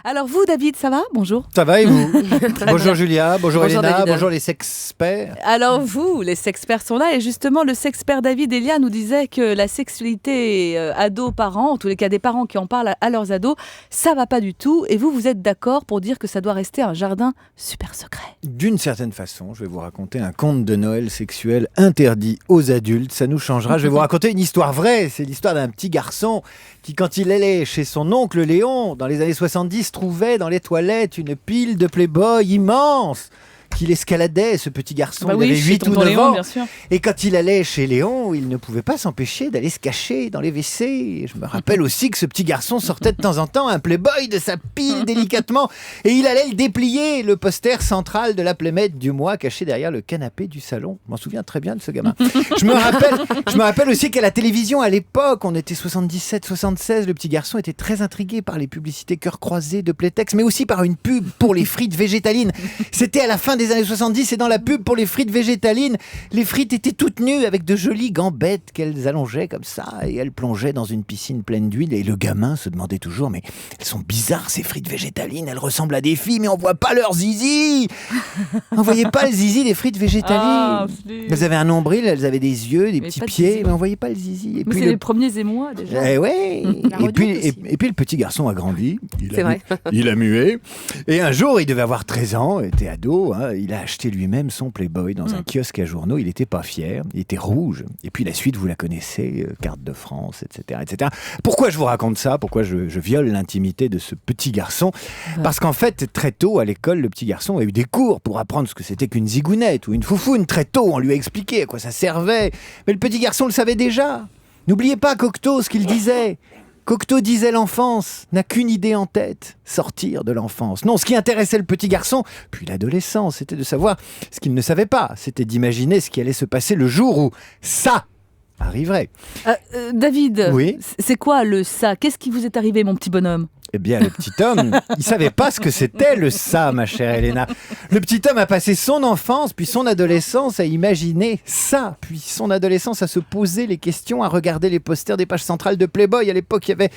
Alors vous, David, ça va? Bonjour. Ça va et vous? Bonjour Julia, bonjour Bonjour Elena, David. bonjour les sexperts. Alors vous, les sexperts sont là et justement le sexpert David Elia nous disait que la sexualité ado-parents, en tous les cas des parents qui en parlent à leurs ados, ça va pas du tout. Et vous êtes d'accord pour dire que ça doit rester un jardin super secret? D'une certaine façon, je vais vous raconter un conte de Noël sexuel interdit aux adultes. Ça nous changera. Je vais vous raconter une histoire vraie. C'est l'histoire d'un petit garçon qui, quand il allait chez son oncle Léon, dans les années 70, trouvait dans les toilettes une pile de Playboy immense qu'il escaladait, ce petit garçon. Bah Il oui, avait chez 8 ou tonton 9 Léon, ans. bien sûr. Et quand il allait chez Léon, il ne pouvait pas s'empêcher d'aller se cacher dans les WC. Et je me rappelle aussi que ce petit garçon sortait de temps en temps un Playboy de sa pile délicatement et il allait le déplier, le poster central de la Playmate du mois caché derrière le canapé du salon. Je m'en souviens très bien de ce gamin. Je me rappelle aussi qu'à la télévision à l'époque, on était 77-76, le petit garçon était très intrigué par les publicités cœur croisé de Playtex, mais aussi par une pub pour les frites végétalines. C'était à la fin des années 70 et dans la pub pour les frites végétalines, les frites étaient toutes nues avec de jolies gambettes qu'elles allongeaient comme ça et elles plongeaient dans une piscine pleine d'huile et le gamin se demandait toujours mais elles sont bizarres ces frites végétalines, elles ressemblent à des filles mais on voit pas leur zizi. On voyait pas le zizi des frites végétalines. Elles avaient un nombril, elles avaient des yeux, des Mais petits pas de pieds zizi. mais on voyait pas le zizi. Et Mais c'est les premiers émois déjà. eh ouais. Et puis le petit garçon a grandi, C'est vrai. il a mué, et un jour il devait avoir 13 ans, il était ado, hein, il a acheté lui-même son Playboy dans un kiosque à journaux, il n'était pas fier, il était rouge, et puis la suite vous la connaissez, carte de France, etc., etc. Pourquoi je vous raconte ça? Pourquoi je viole l'intimité de ce petit garçon? Parce qu'en fait, très tôt à l'école, le petit garçon a eu des cours pour apprendre ce que c'était qu'une zigounette ou une foufoune. Très tôt, on lui a expliqué à quoi ça servait, mais le petit garçon le savait déjà. N'oubliez pas Cocteau, ce qu'il disait. Cocteau disait l'enfance n'a qu'une idée en tête, sortir de l'enfance. Non, ce qui intéressait le petit garçon, puis l'adolescent, c'était de savoir ce qu'il ne savait pas. C'était d'imaginer ce qui allait se passer le jour où ça arriverait. David, Oui. c'est quoi le ça? Qu'est-ce qui vous est arrivé, mon petit bonhomme? Eh bien, le petit homme, il savait pas ce que c'était le ça, ma chère Elena. Le petit homme a passé son enfance, puis son adolescence à imaginer ça, puis son adolescence à se poser les questions, à regarder les posters des pages centrales de Playboy. À l'époque, il y avait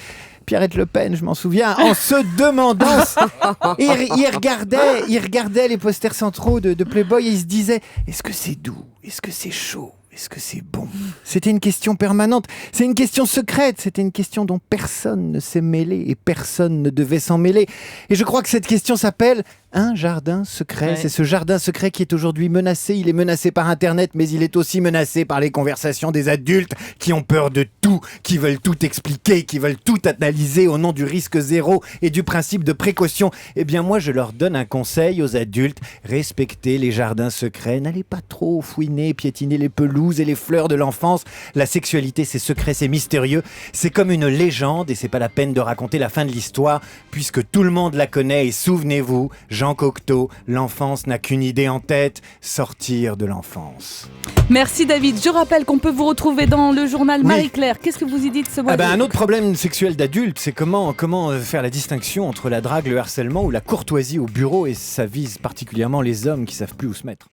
Pierrette Le Pen, je m'en souviens, en se demandant... il regardait les posters centraux de Playboy et il se disait « Est-ce que c'est doux? Est-ce que c'est chaud ? Est-ce que c'est bon ?» C'était une question permanente, c'est une question secrète, c'était une question dont personne ne s'est mêlé et personne ne devait s'en mêler. Et je crois que cette question s'appelle un jardin secret. Ouais. C'est ce jardin secret qui est aujourd'hui menacé. Il est menacé par Internet, mais il est aussi menacé par les conversations des adultes qui ont peur de tout, qui veulent tout expliquer, qui veulent tout analyser au nom du risque zéro et du principe de précaution. Eh bien moi, je leur donne un conseil aux adultes. Respectez les jardins secrets. N'allez pas trop fouiner, piétiner les pelouses et les fleurs de l'enfance. La sexualité, c'est secret, c'est mystérieux. C'est comme une légende et c'est pas la peine de raconter la fin de l'histoire puisque tout le monde la connaît. Et souvenez-vous, Jean Cocteau, l'enfance n'a qu'une idée en tête, sortir de l'enfance. Merci David. Je rappelle qu'on peut vous retrouver dans le journal Oui. Marie-Claire. Qu'est-ce que vous y dites ce mois-ci? Un autre problème sexuel d'adulte, c'est comment faire la distinction entre la drague, le harcèlement ou la courtoisie au bureau, et ça vise particulièrement les hommes qui savent plus où se mettre.